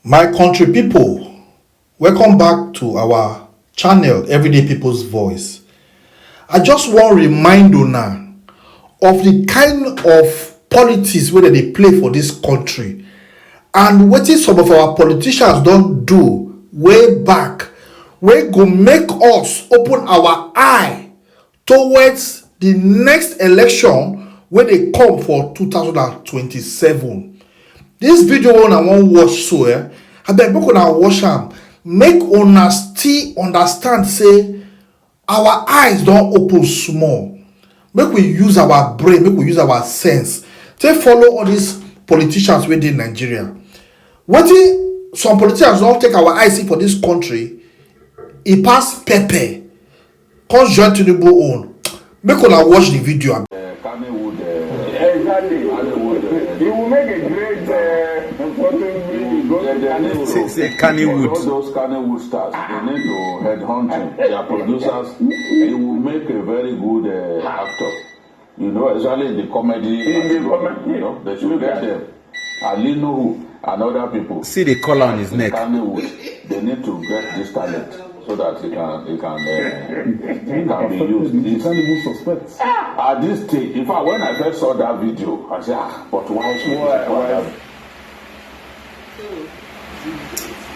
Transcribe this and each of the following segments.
My country people, welcome back to our channel, Everyday People's Voice. I just want to remind you now of the kind of politics where they play for this country and what some of our politicians don't do way back, we go make us open our eye towards the next election when they come for 2027. This video one I want watch so I beg make una watch am, make una still understand say our eyes don't open small. Make we use our brain, make we use our sense. Take follow all these politicians within Nigeria. What some politicians don't take our eyes see for this country, it pass pepper. Cause join to the own. Make una watch the video. He will make a great All those Kannywood stars, they need to headhunt him. They are producers. He will make a very good actor. You know, especially in the comedy. You know, they should get them. Alinu and other people. See the collar on his neck. Kannywood, they need to get this talent so that it can be used. At this stage, in fact, when I first saw that video, I said, but why should why?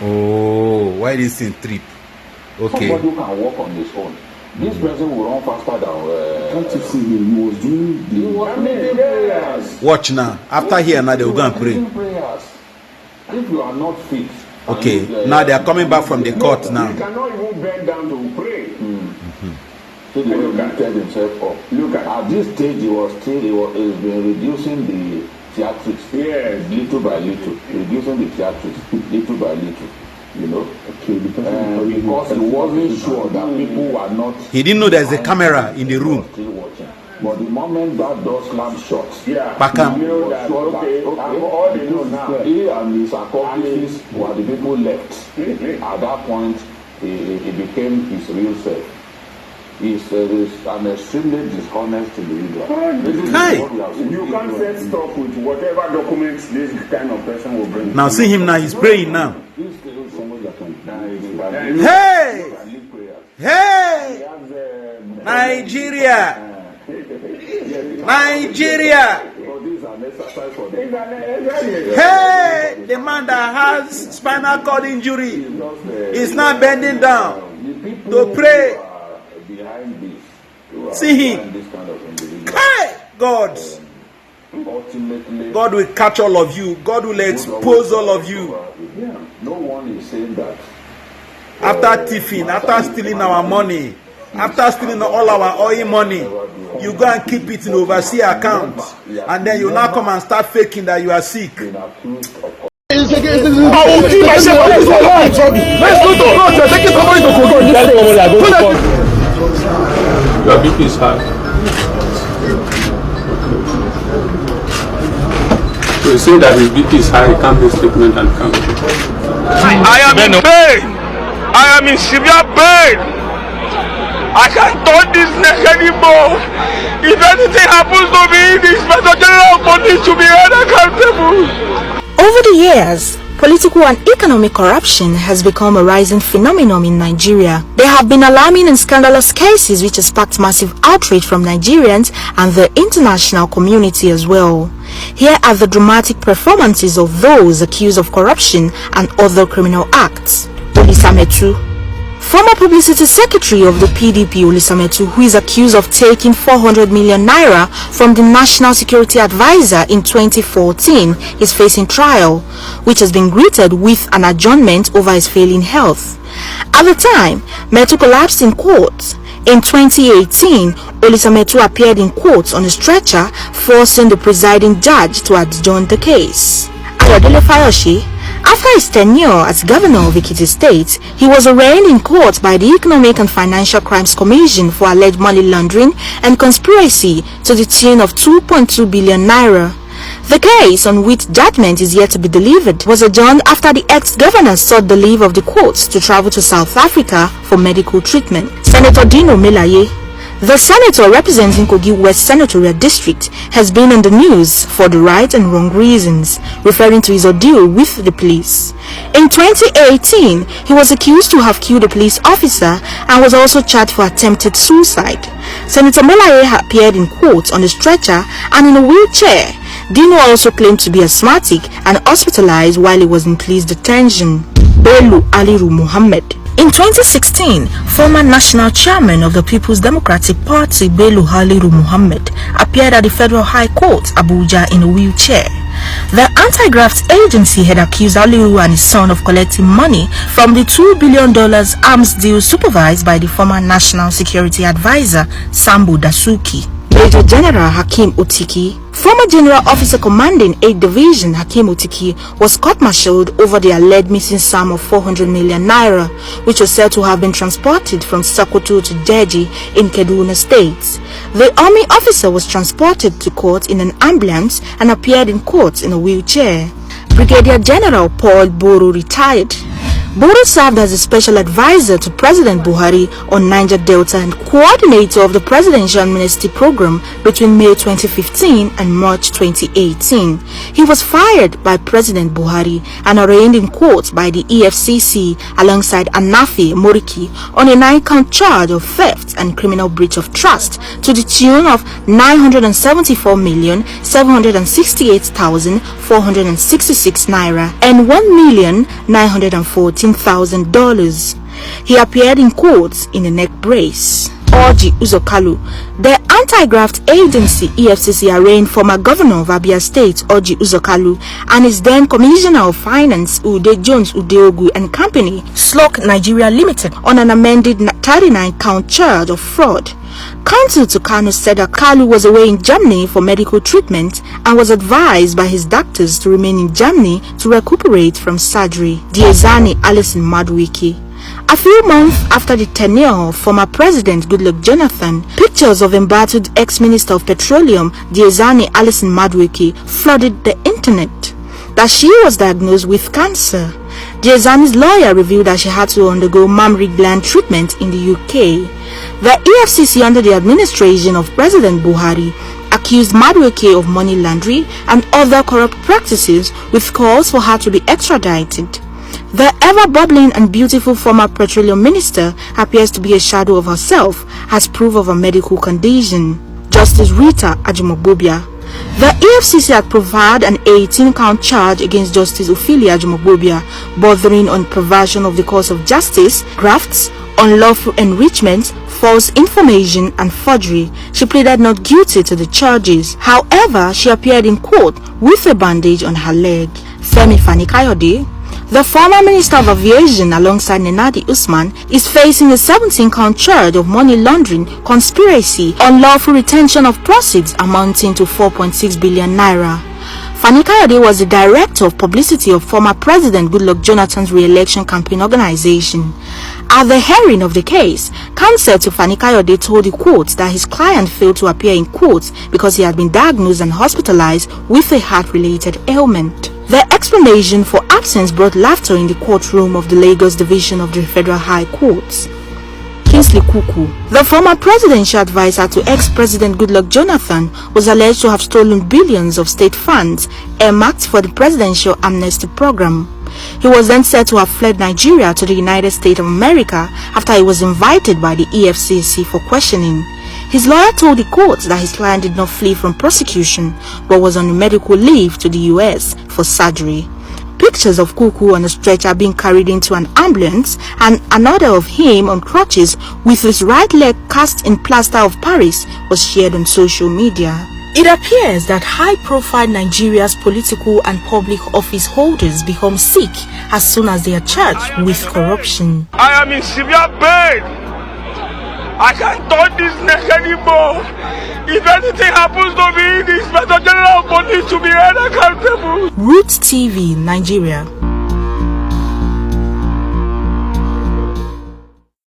Oh, why this in trip? Okay. Somebody who can walk on his own. This person will run faster than. Can't you see him? He was doing the. He was making prayers. Watch now. After here, now they will go and pray. Prayers. If you are not fit. Okay. Now they are coming back from the court now. He cannot even bend down to pray. So the way he lifted himself up. Look at this stage, he's been reducing the theatrics. Yes. Little by little, reducing the theatrics, little by little. You know, because he wasn't sure that people were not. He didn't know there's a camera in the room. Still watching. But the moment that door slammed shut, Pakam. he was sure that all they know now. He and his accomplices were the people left. At that point, he became his real self. He's an extremely dishonest individual. You can't set stop with whatever documents this kind of person will bring. Now see him now, he's praying now. Hey! Hey! Nigeria! Nigeria! Hey! The man that has spinal cord injury is not bending down to pray. See him. Hey! God. God will catch all of you. God will expose all of you. No one is saying that. After thieving, after stealing our money, after stealing all our oil money, you go and keep it in overseas account, and then you now come and start faking that you are sick. I will keep myself on this one. Let's go to road. You're taking somebody to Kogo. Your BP is high. So you say that his BP is high, he can't make statement and can't. I am in pain. I am in severe pain. I can't turn this neck anymore. If anything happens to me, the Inspector General of Police should be held accountable. Over the years, political and economic corruption has become a rising phenomenon in Nigeria. There have been alarming and scandalous cases which have sparked massive outrage from Nigerians and the international community as well. Here are the dramatic performances of those accused of corruption and other criminal acts. Olisametu. Former publicity secretary of the PDP, Olisametu, who is accused of taking 400 million naira from the National Security Advisor in 2014, is facing trial, which has been greeted with an adjournment over his failing health. At the time, Metu collapsed in court. In 2018, Olisametu appeared in court on a stretcher, forcing the presiding judge to adjourn the case. Ayodele Fayoshi. After his tenure as governor of Ekiti State, he was arraigned in court by the Economic and Financial Crimes Commission for alleged money laundering and conspiracy to the tune of 2.2 billion naira. The case, on which judgment is yet to be delivered, was adjourned after the ex-governor sought the leave of the courts to travel to South Africa for medical treatment. Senator Dino Melaye. The senator representing Kogi West Senatorial District has been in the news for the right and wrong reasons, referring to his ordeal with the police. In 2018, he was accused to have killed a police officer and was also charged for attempted suicide. Senator Molaye appeared in court on a stretcher and in a wheelchair. Dino also claimed to be asthmatic and hospitalized while he was in police detention. Bello Aliru Muhammad. In 2016, former national chairman of the People's Democratic Party, Bello Aliru Muhammad, appeared at the Federal High Court, Abuja, in a wheelchair. The anti-graft agency had accused Aliru and his son of collecting money from the $2 billion arms deal supervised by the former National Security Advisor, Sambo Dasuki. Major General Hakim Otiki, former General Officer commanding 8th Division Hakim Otiki, was court-martialed over the alleged missing sum of 400 million naira, which was said to have been transported from Sokoto to Deji in Kaduna State. The army officer was transported to court in an ambulance and appeared in court in a wheelchair. Brigadier General Paul Boro retired. Boro served as a special advisor to President Buhari on Niger Delta and coordinator of the Presidential Amnesty Program between May 2015 and March 2018. He was fired by President Buhari and arraigned in court by the EFCC alongside Anafi Moriki on a 9-count charge of theft and criminal breach of trust to the tune of 974,768,466 naira and $1,914,000. He appeared in court in a neck brace. Orji Uzokalu. The anti-graft agency EFCC arraigned former governor of Abia State, Orji Uzokalu, and his then commissioner of finance, Ude Jones Udeogu and Company, Slok Nigeria Limited, on an amended 39-count charge of fraud. Counsel to Kano said that Kalu was away in Germany for medical treatment and was advised by his doctors to remain in Germany to recuperate from surgery. Diezani Alison Madwiki. A few months after the tenure of former President Goodluck Jonathan, pictures of embattled ex-Minister of Petroleum Diezani Alison Madwiki flooded the internet. That she was diagnosed with cancer. Diezani's lawyer revealed that she had to undergo mammary gland treatment in the UK. The EFCC under the administration of President Buhari accused Madweke of money laundering and other corrupt practices with calls for her to be extradited. The ever-bubbling and beautiful former petroleum minister appears to be a shadow of herself as proof of a medical condition. Justice Rita Ajimobobia. The EFCC had provided an 18-count charge against Justice Ophelia Ajimobobia, bordering on perversion of the cause of justice, grafts, unlawful enrichment, false information and forgery. She pleaded not guilty to the charges. However, she appeared in court with a bandage on her leg. Femi Fani-Kayode. The former Minister of Aviation alongside Nenadi Usman is facing a 17-count charge of money laundering, conspiracy, unlawful retention of proceeds amounting to 4.6 billion naira. Fani-Kayode was the director of publicity of former President Goodluck Jonathan's re-election campaign organization. At the hearing of the case, counsel to Fani-Kayode told the court that his client failed to appear in court because he had been diagnosed and hospitalized with a heart-related ailment. The explanation for absence brought laughter in the courtroom of the Lagos Division of the Federal High Court. Kingsley Kuku. The former presidential advisor to ex-President Goodluck Jonathan was alleged to have stolen billions of state funds earmarked for the Presidential Amnesty Program. He was then said to have fled Nigeria to the United States of America after he was invited by the EFCC for questioning. His lawyer told the court that his client did not flee from prosecution but was on a medical leave to the US for surgery. Pictures of Kuku on a stretcher being carried into an ambulance and another of him on crutches with his right leg cast in plaster of Paris was shared on social media. It appears that high-profile Nigeria's political and public office holders become sick as soon as they are charged with corruption. I am in severe pain. I can't turn this neck anymore. If anything happens to me, the Inspector General of Police to be held accountable. Roots TV, Nigeria.